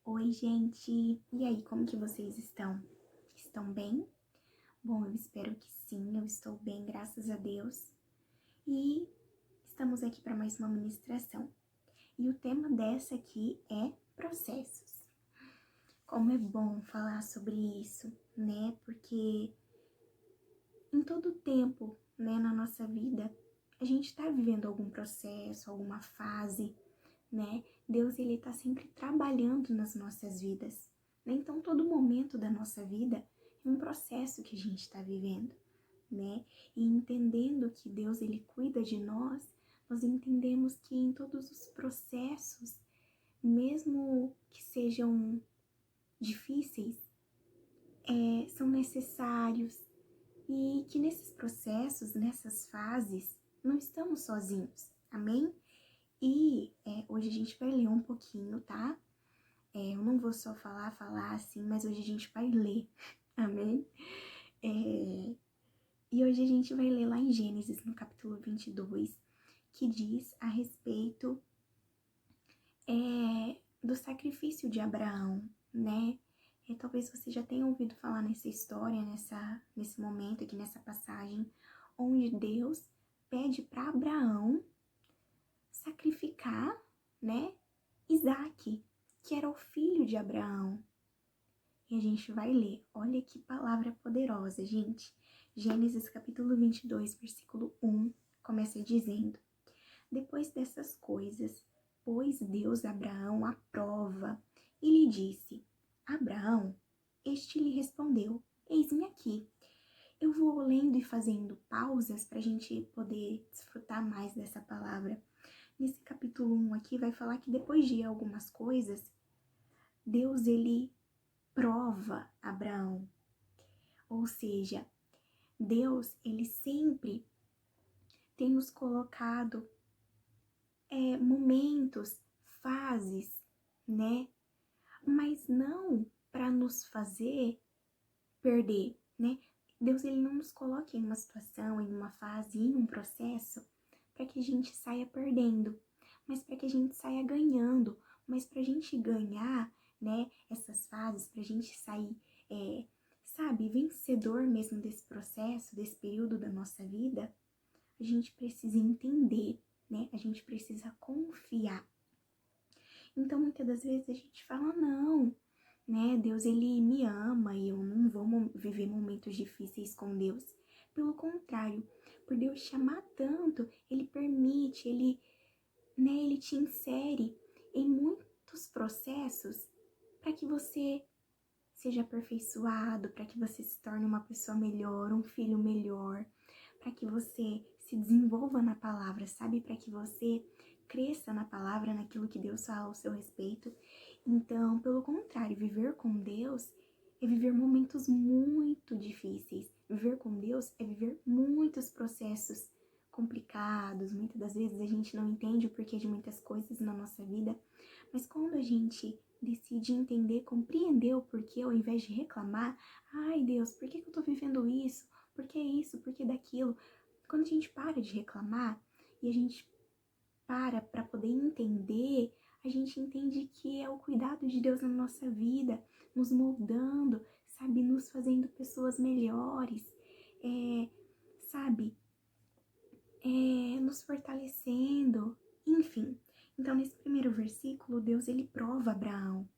Oi, gente! E aí, como que vocês estão? Estão bem? Bom, eu espero que sim, eu estou bem, graças a Deus. E estamos aqui para mais uma ministração. E o tema dessa aqui é processos. Como é bom falar sobre isso, né? Porque em todo tempo, né, na nossa vida, a gente está vivendo algum processo, alguma fase, né? Deus, ele tá sempre trabalhando nas nossas vidas, né? Então, todo momento da nossa vida é um processo que a gente está vivendo, né? E entendendo que Deus, ele cuida de nós, nós entendemos que em todos os processos, mesmo que sejam difíceis, são necessários e que nesses processos, nessas fases, não estamos sozinhos, amém? E hoje a gente vai ler um pouquinho, tá? Eu não vou só falar assim, mas hoje a gente vai ler, amém? E hoje a gente vai ler lá em Gênesis, no capítulo 22, que diz a respeito do sacrifício de Abraão, né? Talvez você já tenha ouvido falar nessa história, nesse momento aqui, nessa passagem, onde Deus pede para Abraão sacrificar, né, Isaac, que era o filho de Abraão. E a gente vai ler. Olha que palavra poderosa, gente. Gênesis capítulo 22, versículo 1, começa dizendo: Depois dessas coisas, pôs Deus Abraão à prova e lhe disse: Abraão, este lhe respondeu: Eis-me aqui. Eu vou lendo e fazendo pausas para a gente poder desfrutar mais dessa palavra. Nesse capítulo 1 aqui vai falar que depois de algumas coisas, Deus, ele prova Abraão. Ou seja, Deus, ele sempre tem nos colocado momentos, fases, né? Mas não para nos fazer perder, né? Deus, ele não nos coloca em uma situação, em uma fase, em um processo para que a gente saia perdendo, mas para que a gente saia ganhando. Mas para a gente ganhar, né, essas fases, para a gente sair, sabe, vencedor mesmo desse processo, desse período da nossa vida, a gente precisa entender, né? A gente precisa confiar. Então, muitas das vezes a gente fala, não, né? Deus, ele me ama e eu não vou viver momentos difíceis com Deus. Pelo contrário, por Deus te amar tanto, ele permite, ele te insere em muitos processos para que você seja aperfeiçoado, para que você se torne uma pessoa melhor, um filho melhor, para que você se desenvolva na palavra, sabe? Para que você cresça na palavra, naquilo que Deus fala ao seu respeito. Então, pelo contrário, viver com Deus é viver momentos muito difíceis. Viver com Deus é viver muitos processos complicados. Muitas das vezes a gente não entende o porquê de muitas coisas na nossa vida, mas quando a gente decide entender, compreender o porquê, ao invés de reclamar, ai Deus, por que eu tô vivendo isso? Por que isso? Por que daquilo? Quando a gente para de reclamar e a gente para poder entender, a gente entende que é o cuidado de Deus na nossa vida, nos moldando, sabe, nos fazendo pessoas melhores, sabe, nos fortalecendo, enfim. Então, nesse primeiro versículo, Deus, ele prova Abraão.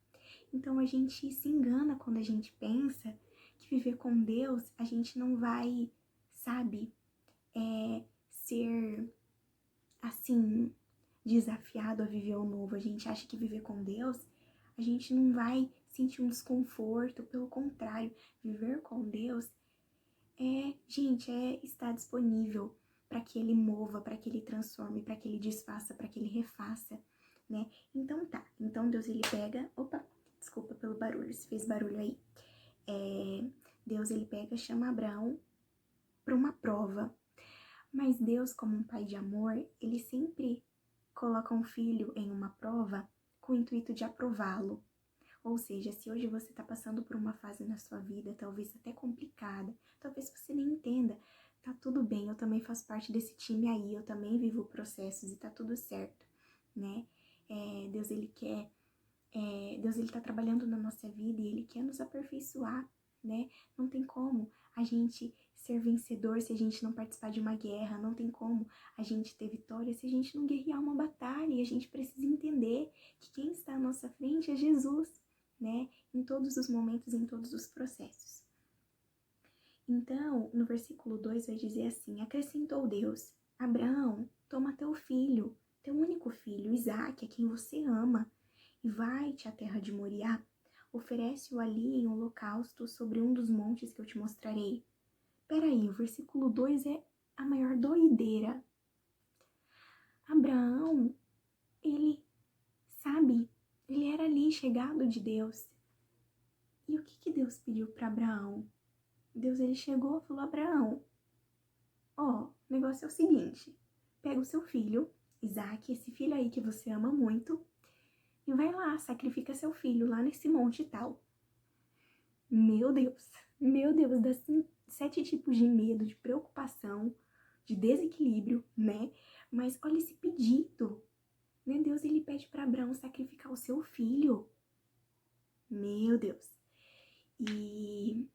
Então, a gente se engana quando a gente pensa que viver com Deus, a gente não vai, sabe, ser, assim, desafiado a viver o novo. A gente acha que viver com Deus, a gente não vai sentir um desconforto. Pelo contrário, viver com Deus gente, estar disponível para que ele mova, para que ele transforme, para que ele desfaça, para que ele refaça, né? Então tá, então Deus, ele pega, opa, desculpa pelo barulho, se fez barulho aí. Deus, ele pega, chama Abraão para uma prova, mas Deus, como um pai de amor, ele sempre coloca um filho em uma prova com o intuito de aprová-lo. Ou seja, se hoje você está passando por uma fase na sua vida, talvez até complicada, talvez você nem entenda, tá tudo bem, eu também faço parte desse time aí, eu também vivo processos e tá tudo certo, né? Deus, ele quer Deus, ele tá trabalhando na nossa vida e ele quer nos aperfeiçoar, né? Não tem como a gente ser vencedor se a gente não participar de uma guerra, não tem como a gente ter vitória se a gente não guerrear uma batalha, e a gente precisa entender que quem está à nossa frente é Jesus, né? Em todos os momentos, em todos os processos. Então, no versículo 2 vai dizer assim: acrescentou Deus: Abraão, toma teu filho, teu único filho, Isaque, a quem você ama, e vai-te à terra de Moriá. Oferece-o ali em holocausto sobre um dos montes que eu te mostrarei. Peraí, o versículo 2 é a maior doideira. Abraão, ele, sabe, ele era ali chegado de Deus. E o que Deus pediu para Abraão? Deus, ele chegou e falou: Abraão, ó, o negócio é o seguinte, pega o seu filho, Isaque, esse filho aí que você ama muito, e vai lá, sacrifica seu filho lá nesse monte e tal. Meu Deus, dá 7 tipos de medo, de preocupação, de desequilíbrio, né? Mas olha esse pedido, né? Deus, ele pede para Abraão sacrificar o seu filho. Meu Deus. E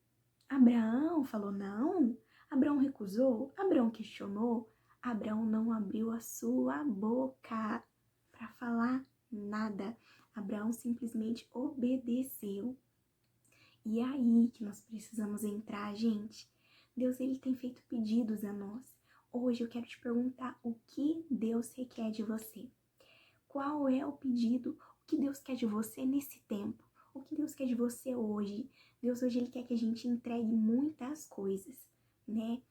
Abraão falou não, Abraão recusou, Abraão questionou, Abraão não abriu a sua boca para falar nada. Abraão simplesmente obedeceu. E é aí que nós precisamos entrar, gente. Deus, ele tem feito pedidos a nós. Hoje eu quero te perguntar o que Deus requer de você. Qual é o pedido? O que Deus quer de você nesse tempo? O que Deus quer de você hoje? Deus hoje ele quer que a gente entregue muitas coisas, né?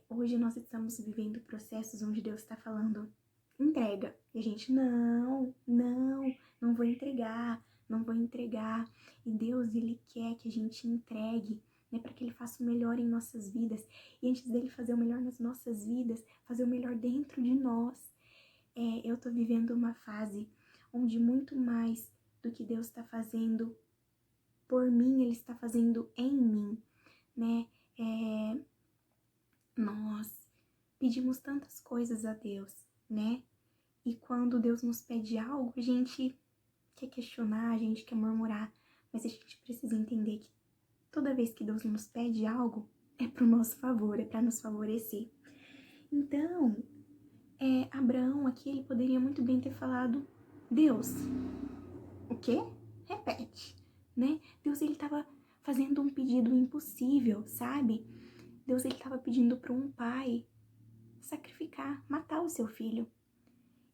Hoje nós estamos vivendo processos onde Deus está falando, entrega. E a gente, não vou entregar, não vou entregar. E Deus, ele quer que a gente entregue, né, para que ele faça o melhor em nossas vidas. E antes dele fazer o melhor nas nossas vidas, fazer o melhor dentro de nós. Eu tô vivendo uma fase onde muito mais do que Deus está fazendo por mim, ele está fazendo em mim, né? Nós pedimos tantas coisas a Deus, né? E quando Deus nos pede algo, a gente quer questionar, a gente quer murmurar, mas a gente precisa entender que toda vez que Deus nos pede algo, é pro nosso favor, é para nos favorecer. Então, Abraão aqui, ele poderia muito bem ter falado: Deus, o quê? Repete, né? Deus, ele estava fazendo um pedido impossível, sabe? Deus, ele estava pedindo para um pai sacrificar, matar o seu filho.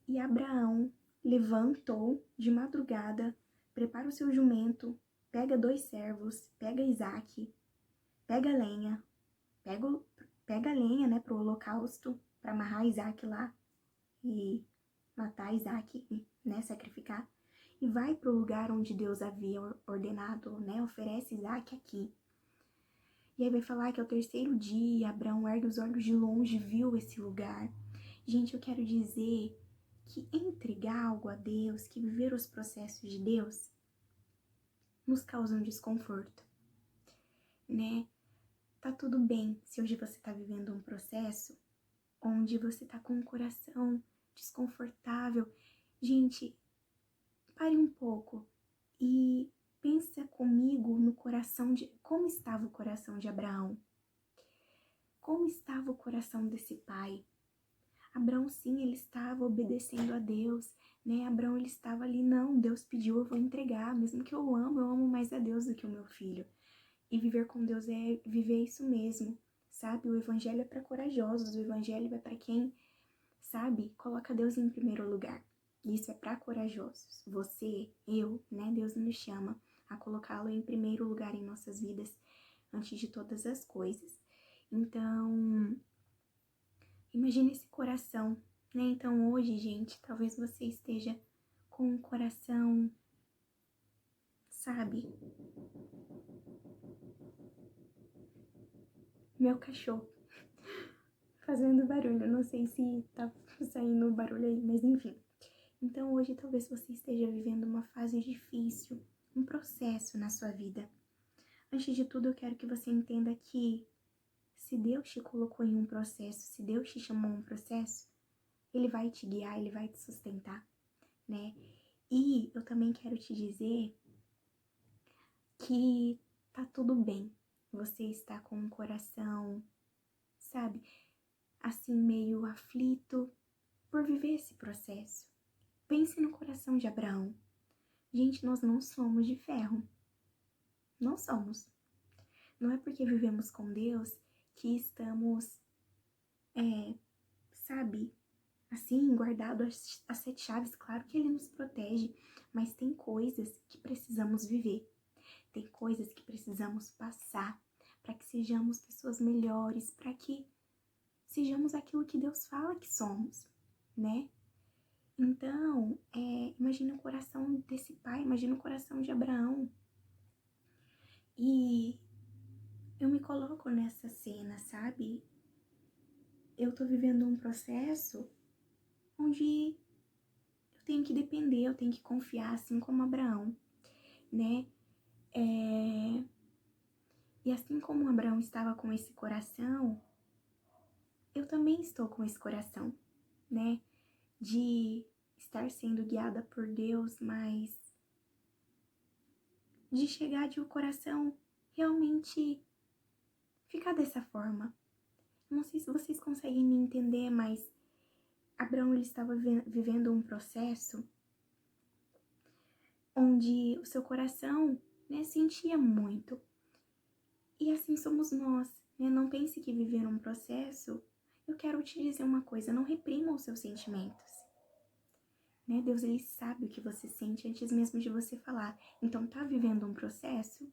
E Abraão levantou de madrugada, prepara o seu jumento, pega 2 servos, pega Isaque, pega lenha, pega a lenha, né, pro holocausto, para amarrar Isaque lá e matar Isaque, né, sacrificar. E vai pro lugar onde Deus havia ordenado, né, oferece Isaque aqui. E aí vai falar que ao 3º dia, Abraão ergue os olhos de longe, viu esse lugar. Gente, eu quero dizer que entregar algo a Deus, que viver os processos de Deus, nos causam desconforto, né? Tá tudo bem se hoje você tá vivendo um processo onde você tá com o coração desconfortável. Gente, pare um pouco e pensa comigo no coração de... Como estava o coração de Abraão? Como estava o coração desse pai? Abraão, sim, ele estava obedecendo a Deus, né? Abraão, ele estava ali, não, Deus pediu, eu vou entregar, mesmo que eu amo mais a Deus do que o meu filho. E viver com Deus é viver isso mesmo, sabe? O evangelho é para corajosos, o evangelho é para quem, sabe, coloca Deus em primeiro lugar. Isso é para corajosos. Você, eu, né? Deus nos chama a colocá-lo em primeiro lugar em nossas vidas, antes de todas as coisas. Então, imagine esse coração, né? Então hoje, gente, talvez você esteja com um coração, sabe? Meu cachorro fazendo barulho, não sei se tá saindo barulho aí, mas enfim. Então hoje talvez você esteja vivendo uma fase difícil, um processo na sua vida. Antes de tudo, eu quero que você entenda que se Deus te colocou em um processo, se Deus te chamou a um processo, Ele vai te guiar, Ele vai te sustentar, né? E eu também quero te dizer que tá tudo bem. Você está com o coração, sabe, assim meio aflito por viver esse processo. Pense no coração de Abraão. Gente, nós não somos de ferro. Não somos. Não é porque vivemos com Deus que estamos, sabe, assim, guardado as 7 chaves. Claro que Ele nos protege, mas tem coisas que precisamos viver. Tem coisas que precisamos passar para que sejamos pessoas melhores, para que sejamos aquilo que Deus fala que somos, né? Então, imagina o coração desse pai, imagina o coração de Abraão. E eu me coloco nessa cena, sabe? Eu tô vivendo um processo onde eu tenho que depender, eu tenho que confiar, assim como Abraão, né? E assim como Abraão estava com esse coração, eu também estou com esse coração, né? De estar sendo guiada por Deus, mas de chegar de o coração realmente ficar dessa forma. Não sei se vocês conseguem me entender, mas Abraão ele estava vivendo um processo onde o seu coração, né, sentia muito. E assim somos nós, né? Não pense que viver um processo. Eu quero te dizer uma coisa, não reprima os seus sentimentos. Né? Deus, ele sabe o que você sente antes mesmo de você falar. Então, tá vivendo um processo?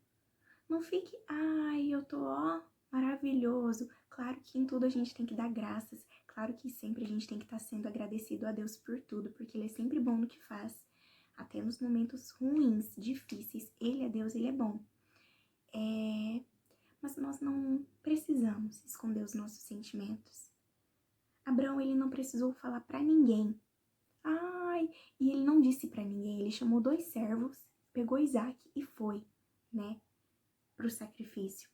Não fique, ai, eu tô, ó, maravilhoso. Claro que em tudo a gente tem que dar graças. Claro que sempre a gente tem que estar sendo agradecido a Deus por tudo, porque Ele é sempre bom no que faz. Até nos momentos ruins, difíceis, Ele é Deus, Ele é bom. Mas nós não precisamos esconder os nossos sentimentos. Abraão, ele não precisou falar pra ninguém. Ai, e ele não disse pra ninguém, ele chamou 2 servos, pegou Isaac e foi, né, pro sacrifício.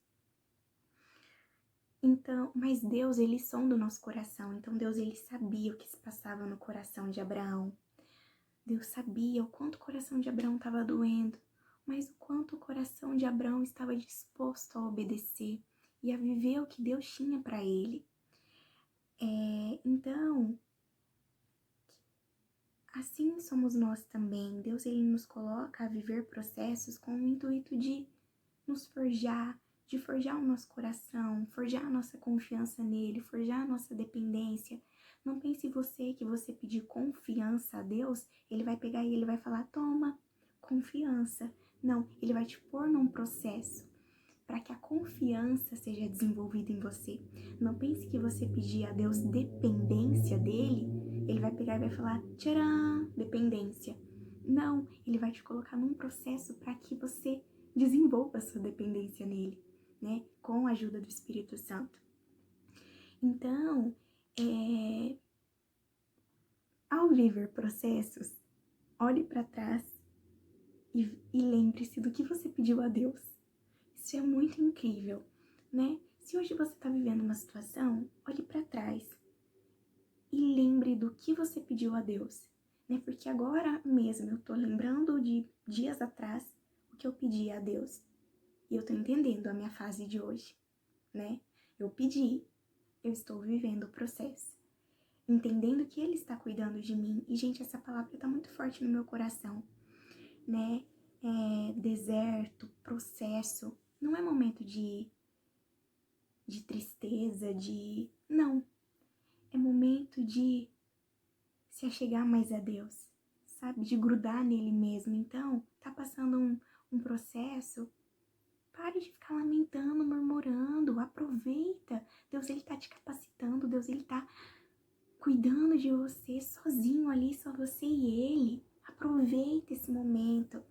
Então, mas Deus, ele sonda o nosso coração. Então Deus, ele sabia o que se passava no coração de Abraão. Deus sabia o quanto o coração de Abraão estava doendo, mas o quanto o coração de Abraão estava disposto a obedecer e a viver o que Deus tinha para ele. Então, assim somos nós também. Deus, ele nos coloca a viver processos com o intuito de nos forjar, de forjar o nosso coração, forjar a nossa confiança nele, forjar a nossa dependência. Não pense você que você pedir confiança a Deus, ele vai pegar e ele vai falar, toma, confiança. Não, ele vai te pôr num processo para que a confiança seja desenvolvida em você. Não pense que você pedir a Deus dependência dele, ele vai pegar e vai falar, tcharam, dependência. Não, ele vai te colocar num processo para que você desenvolva a sua dependência nele, né? Com a ajuda do Espírito Santo. Então, ao viver processos, olhe para trás e lembre-se do que você pediu a Deus. Isso é muito incrível, né? Se hoje você está vivendo uma situação, olhe para trás e lembre do que você pediu a Deus, né? Porque agora mesmo eu tô lembrando de dias atrás o que eu pedi a Deus. E eu tô entendendo a minha fase de hoje, né? Eu pedi, eu estou vivendo o processo. Entendendo que Ele está cuidando de mim. E, gente, essa palavra tá muito forte no meu coração, né? Deserto, processo. Não é momento de tristeza, Não. É momento de se achegar mais a Deus, sabe? De grudar nele mesmo. Então, tá passando um processo, pare de ficar lamentando, murmurando, aproveita. Deus, ele tá te capacitando, Deus, ele tá cuidando de você sozinho ali, só você e ele. Aproveita esse momento.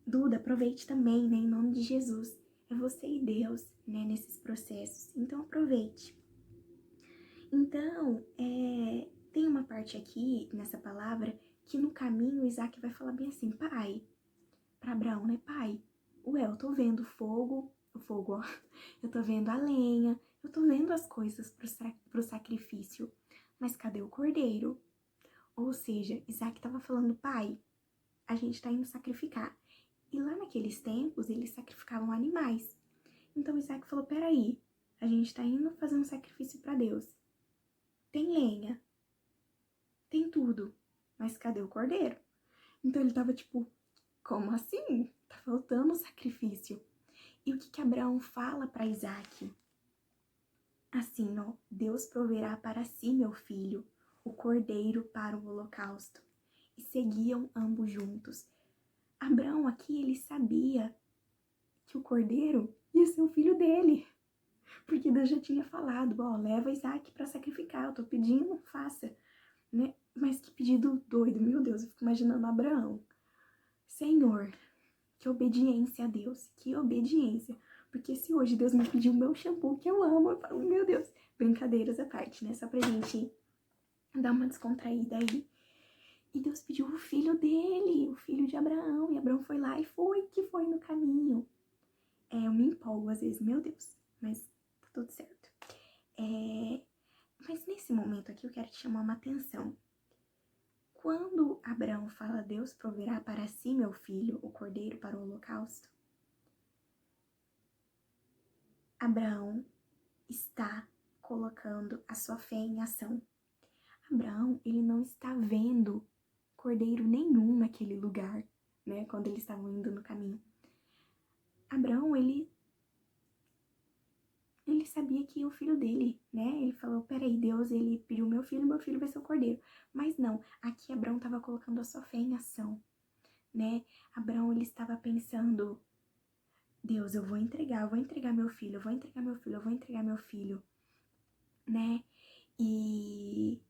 Duda, aproveite também, né, em nome de Jesus. É você e Deus, né, nesses processos. Então, aproveite. Então, tem uma parte aqui, nessa palavra, que no caminho Isaac vai falar bem assim, pai, para Abraão, né, pai, eu tô vendo o fogo, ó, eu tô vendo a lenha, eu tô vendo as coisas pro sacrifício, mas cadê o cordeiro? Ou seja, Isaac tava falando, pai, a gente tá indo sacrificar. E lá naqueles tempos, eles sacrificavam animais. Então Isaac falou, peraí, a gente tá indo fazer um sacrifício para Deus. Tem lenha, tem tudo, mas cadê o cordeiro? Então ele tava tipo, como assim? Tá faltando o sacrifício. E o que Abraão fala para Isaac? Assim, ó, Deus proverá para si, meu filho, o cordeiro para o holocausto. E seguiam ambos juntos. Abraão aqui, ele sabia que o cordeiro ia ser o filho dele. Porque Deus já tinha falado, ó, leva Isaac para sacrificar, eu tô pedindo, faça. Né? Mas que pedido doido, meu Deus, eu fico imaginando Abraão. Senhor, que obediência a Deus, que obediência. Porque se hoje Deus me pediu o meu shampoo que eu amo, eu falo, meu Deus, brincadeiras à parte, né? Só pra gente dar uma descontraída aí. E Deus pediu o filho dele, o filho de Abraão. E Abraão foi lá e foi no caminho. Eu me empolgo às vezes, meu Deus, mas tá tudo certo. Mas nesse momento aqui eu quero te chamar uma atenção. Quando Abraão fala, Deus proverá para si, meu filho, o cordeiro para o holocausto, Abraão está colocando a sua fé em ação. Abraão, ele não está vendo cordeiro nenhum naquele lugar, né, quando eles estavam indo no caminho. Abraão, ele sabia que o filho dele, né, ele falou, peraí, Deus, ele pediu meu filho vai ser o cordeiro. Mas não, aqui Abraão estava colocando a sua fé em ação, né, Abraão, ele estava pensando, Deus, eu vou entregar meu filho, eu vou entregar meu filho, né, e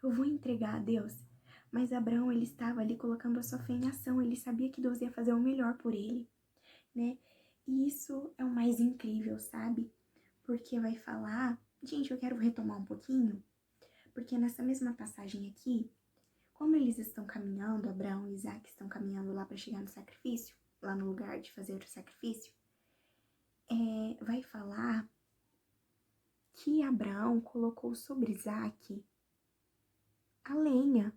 eu vou entregar a Deus. Mas Abraão, ele estava ali colocando a sua fé em ação, ele sabia que Deus ia fazer o melhor por ele, né, e isso é o mais incrível, sabe, porque vai falar, gente, eu quero retomar um pouquinho, porque nessa mesma passagem aqui, quando eles estão caminhando, Abraão e Isaac estão caminhando lá para chegar no sacrifício, lá no lugar de fazer o sacrifício, vai falar que Abraão colocou sobre Isaac a lenha.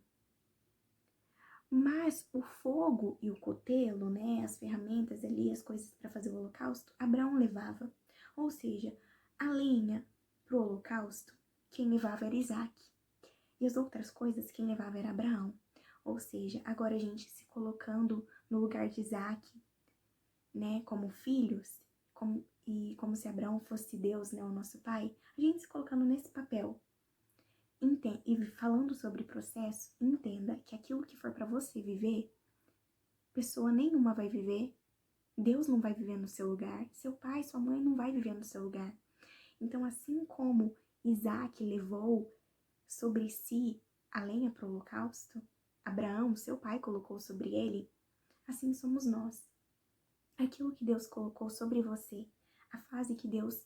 Mas o fogo e o cutelo, né, as ferramentas ali, as coisas para fazer o holocausto, Abraão levava. Ou seja, a lenha para o holocausto, quem levava era Isaac. E as outras coisas, quem levava era Abraão. Ou seja, agora a gente se colocando no lugar de Isaac, né, como filhos, como se Abraão fosse Deus, né, o nosso pai, a gente se colocando nesse papel. E falando sobre processo, entenda que aquilo que for para você viver, pessoa nenhuma vai viver, Deus não vai viver no seu lugar, seu pai, sua mãe não vai viver no seu lugar. Então, assim como Isaac levou sobre si a lenha para o holocausto, Abraão, seu pai, colocou sobre ele, assim somos nós. Aquilo que Deus colocou sobre você, a fase que Deus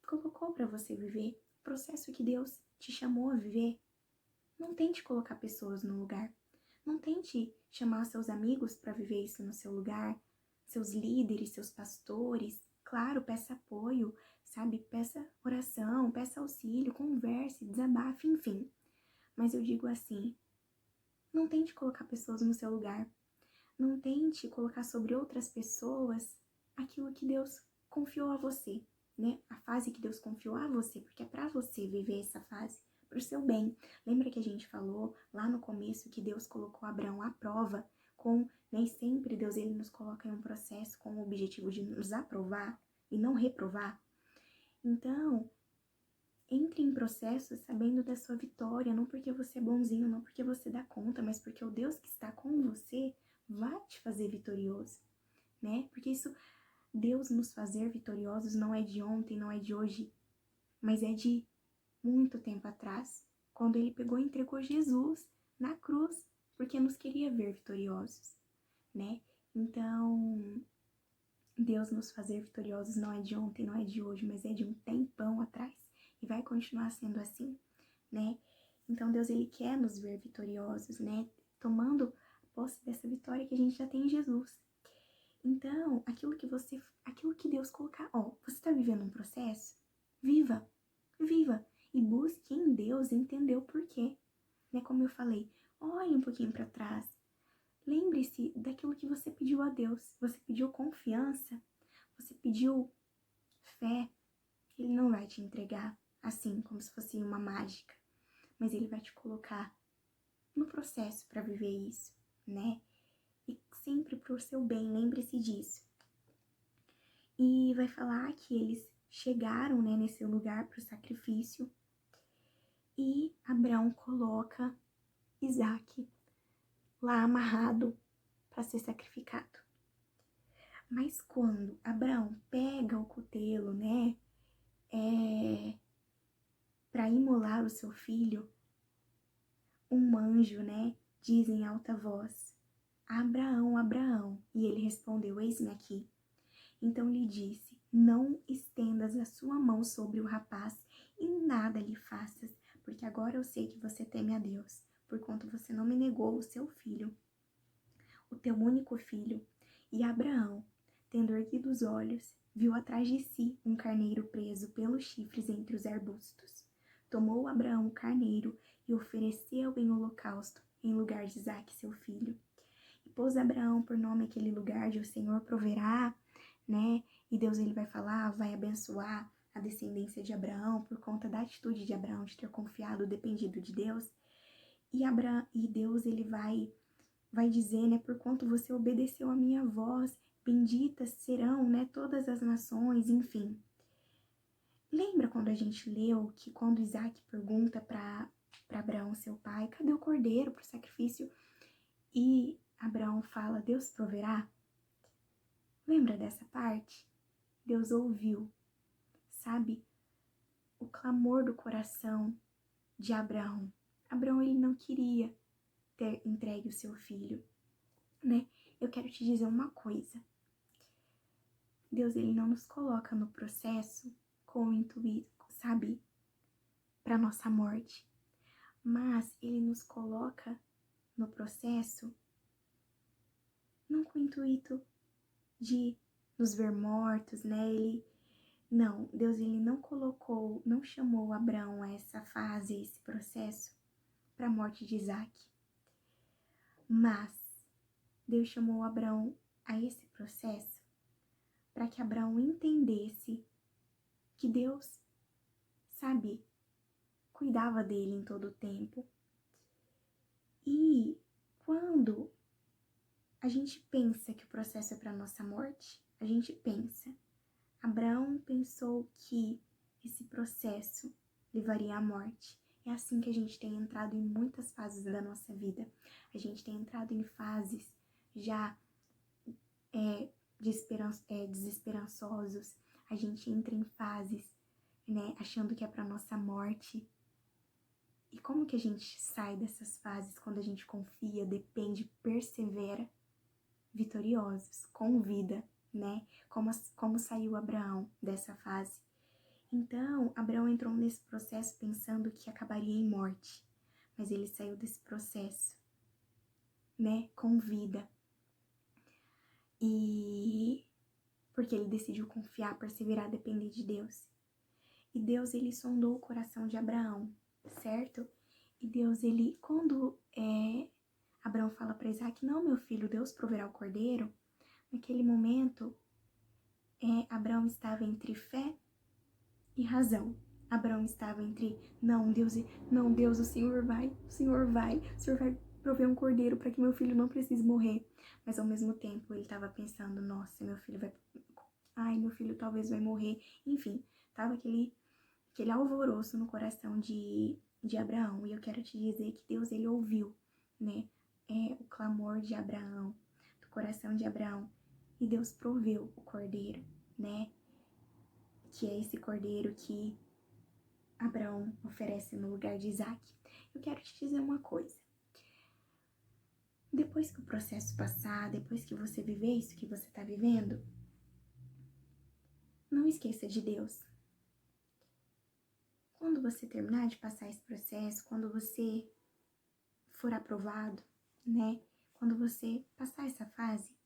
colocou para você viver, o processo que Deus te chamou a viver, não tente colocar pessoas no lugar. Não tente chamar seus amigos para viver isso no seu lugar, seus líderes, seus pastores. Claro, peça apoio, sabe? Peça oração, peça auxílio, converse, desabafe, enfim. Mas eu digo assim, não tente colocar pessoas no seu lugar. Não tente colocar sobre outras pessoas aquilo que Deus confiou a você, né? A fase que Deus confiou a você, porque é para você viver essa fase, para o seu bem. Lembra que a gente falou lá no começo que Deus colocou Abraão à prova nem sempre Deus ele nos coloca em um processo com o objetivo de nos aprovar e não reprovar? Então, entre em processo sabendo da sua vitória, não porque você é bonzinho, não porque você dá conta, mas porque o Deus que está com você vai te fazer vitorioso, né? Porque isso, Deus nos fazer vitoriosos não é de ontem, não é de hoje, mas é de muito tempo atrás, quando ele pegou e entregou Jesus na cruz, porque nos queria ver vitoriosos, né? Então, Deus nos fazer vitoriosos não é de ontem, não é de hoje, mas é de um tempão atrás e vai continuar sendo assim, né? Então, Deus, ele quer nos ver vitoriosos, né? Tomando posse dessa vitória que a gente já tem em Jesus. Então, aquilo que Deus colocar, você tá vivendo um processo? Viva! E busque em Deus entender o porquê, né? Como eu falei, olhe um pouquinho para trás, lembre-se daquilo que você pediu a Deus. Você pediu confiança, você pediu fé. Ele não vai te entregar assim, como se fosse uma mágica, mas ele vai te colocar no processo para viver isso, né? E sempre pro seu bem, lembre-se disso. E vai falar que eles chegaram, né, nesse lugar para o sacrifício e Abraão coloca Isaac lá amarrado para ser sacrificado. Mas quando Abraão pega o cutelo, né, para imolar o seu filho, um anjo, né, diz em alta voz: Abraão, Abraão. E ele respondeu: Eis-me aqui. Então lhe disse: Não estendas a sua mão sobre o rapaz e nada lhe faças, porque agora eu sei que você teme a Deus, porquanto você não me negou o seu filho, o teu único filho. E Abraão, tendo erguido os olhos, viu atrás de si um carneiro preso pelos chifres entre os arbustos. Tomou Abraão o carneiro e ofereceu em holocausto em lugar de Isaque, seu filho. E pôs Abraão por nome aquele lugar de o Senhor proverá, né? E Deus ele vai falar, vai abençoar a descendência de Abraão por conta da atitude de Abraão de ter confiado, dependido de Deus. E Deus ele vai dizer, né, porquanto você obedeceu a minha voz, benditas serão, né, todas as nações, enfim. Lembra quando a gente leu que quando Isaac pergunta para Abraão, seu pai, cadê o cordeiro para o sacrifício? E Abraão fala, Deus proverá? Lembra dessa parte? Deus ouviu, sabe? O clamor do coração de Abraão. Abraão, ele não queria ter entregue o seu filho, né? Eu quero te dizer uma coisa. Deus, ele não nos coloca no processo com o intuito, sabe? Para nossa morte. Mas ele nos coloca no processo não com o intuito de nos ver mortos, né? Não, Deus ele não colocou, não chamou Abraão a essa fase, a esse processo para a morte de Isaac. Mas Deus chamou Abraão a esse processo para que Abraão entendesse que Deus, sabe, cuidava dele em todo o tempo. E quando a gente pensa que o processo é para nossa morte, a gente pensa. Abraão pensou que esse processo levaria à morte. É assim que a gente tem entrado em muitas fases da nossa vida. A gente tem entrado em fases já desesperançosos. A gente entra em fases, né, achando que é para nossa morte. E como que a gente sai dessas fases quando a gente confia, depende, persevera? Vitoriosos, com vida, né? Como saiu Abraão dessa fase. Então, Abraão entrou nesse processo pensando que acabaria em morte, mas ele saiu desse processo, né? Com vida. E porque ele decidiu confiar, perseverar, depender de Deus. E Deus, ele sondou o coração de Abraão, certo? E Deus, ele, quando Abraão fala para Isaac, não, meu filho, Deus proverá o cordeiro. Naquele momento, Abraão estava entre fé e razão. Abraão estava entre, não, Deus, o Senhor vai prover um cordeiro para que meu filho não precise morrer. Mas ao mesmo tempo, ele estava pensando, nossa, meu filho talvez vai morrer. Enfim, estava aquele alvoroço no coração de Abraão. E eu quero te dizer que Deus, ele ouviu, né, o clamor de Abraão, do coração de Abraão. E Deus proveu o cordeiro, né? Que é esse cordeiro que Abraão oferece no lugar de Isaac. Eu quero te dizer uma coisa. Depois que o processo passar, depois que você viver isso que você está vivendo, não esqueça de Deus. Quando você terminar de passar esse processo, quando você for aprovado, né? Quando você passar essa fase,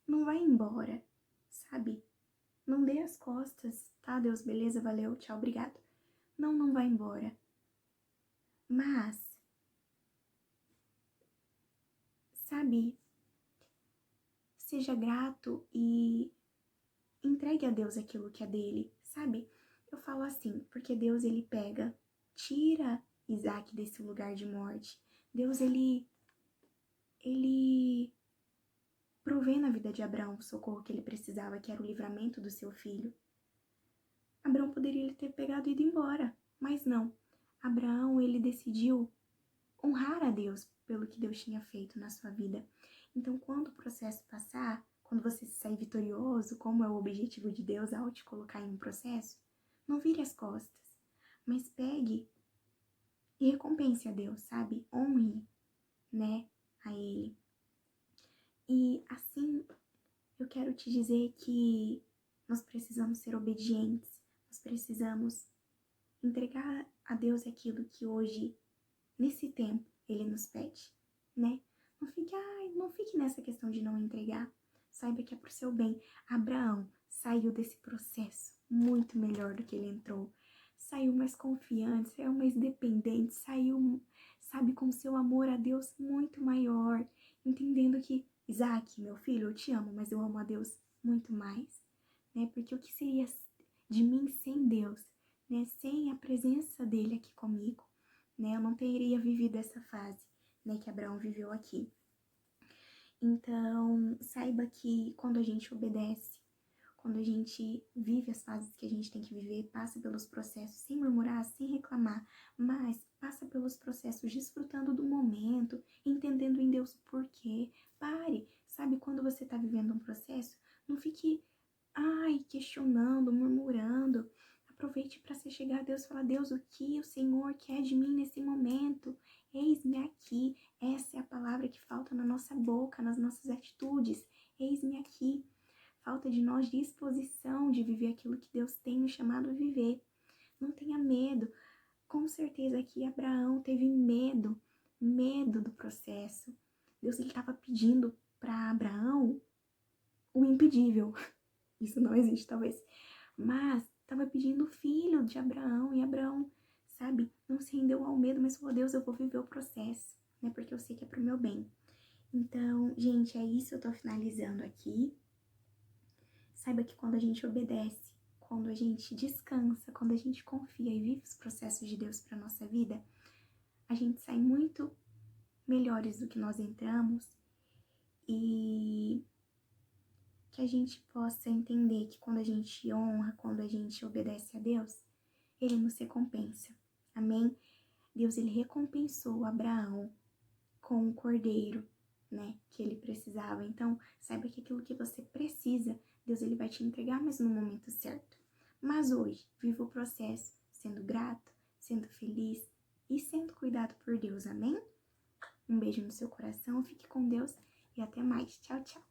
não vai embora, sabe? Não dê as costas, tá? Deus, beleza, valeu, tchau, obrigado. Não vai embora. Mas sabe, seja grato e entregue a Deus aquilo que é dele, sabe? Eu falo assim, porque Deus, ele pega, tira Isaac desse lugar de morte. Deus, ele provê na vida de Abraão o socorro que ele precisava, que era o livramento do seu filho. Abraão poderia ter pegado e ido embora, mas não. Abraão, ele decidiu honrar a Deus pelo que Deus tinha feito na sua vida. Então, quando o processo passar, quando você se sair vitorioso, como é o objetivo de Deus ao te colocar em um processo, não vire as costas, mas pegue e recompense a Deus, sabe? Honre, né, a Ele. E assim, eu quero te dizer que nós precisamos ser obedientes, nós precisamos entregar a Deus aquilo que hoje, nesse tempo, Ele nos pede, né? Não fique nessa questão de não entregar. Saiba que é pro seu bem. Abraão saiu desse processo muito melhor do que ele entrou. Saiu mais confiante, saiu mais dependente, saiu, sabe, com seu amor a Deus muito maior. Entendendo que, Isaac, meu filho, eu te amo, mas eu amo a Deus muito mais, né? Porque o que seria de mim sem Deus, né? Sem a presença dele aqui comigo, né? Eu não teria vivido essa fase, né, que Abraão viveu aqui. Então, saiba que quando a gente obedece, quando a gente vive as fases que a gente tem que viver, passa pelos processos sem murmurar, sem reclamar, mas passa pelos processos desfrutando do momento, entendendo em Deus o porquê. Pare, sabe, quando você tá vivendo um processo, não fique, questionando, murmurando. Aproveite para você chegar a Deus e falar: Deus, o que o Senhor quer de mim nesse momento? Eis-me aqui. Essa é a palavra que falta na nossa boca, nas nossas atitudes. Eis-me aqui. Falta de nós disposição de viver aquilo que Deus tem nos chamado a viver. Não tenha medo. Com certeza aqui Abraão teve medo do processo. Deus estava pedindo para Abraão o impedível. Isso não existe, talvez. Mas estava pedindo o filho de Abraão, e Abraão, sabe, não se rendeu ao medo, mas falou: Deus, eu vou viver o processo, né, porque eu sei que é pro meu bem. Então, gente, é isso, eu tô finalizando aqui. Saiba que quando a gente obedece, quando a gente descansa, quando a gente confia e vive os processos de Deus pra nossa vida, a gente sai muito melhores do que nós entramos, e que a gente possa entender que quando a gente honra, quando a gente obedece a Deus, Ele nos recompensa. Amém? Deus, Ele recompensou Abraão com o cordeiro, né, que ele precisava. Então, saiba que aquilo que você precisa, Deus, Ele vai te entregar, mas no momento certo. Mas hoje, viva o processo sendo grato, sendo feliz e sendo cuidado por Deus. Amém? Um beijo no seu coração, fique com Deus e até mais. Tchau, tchau.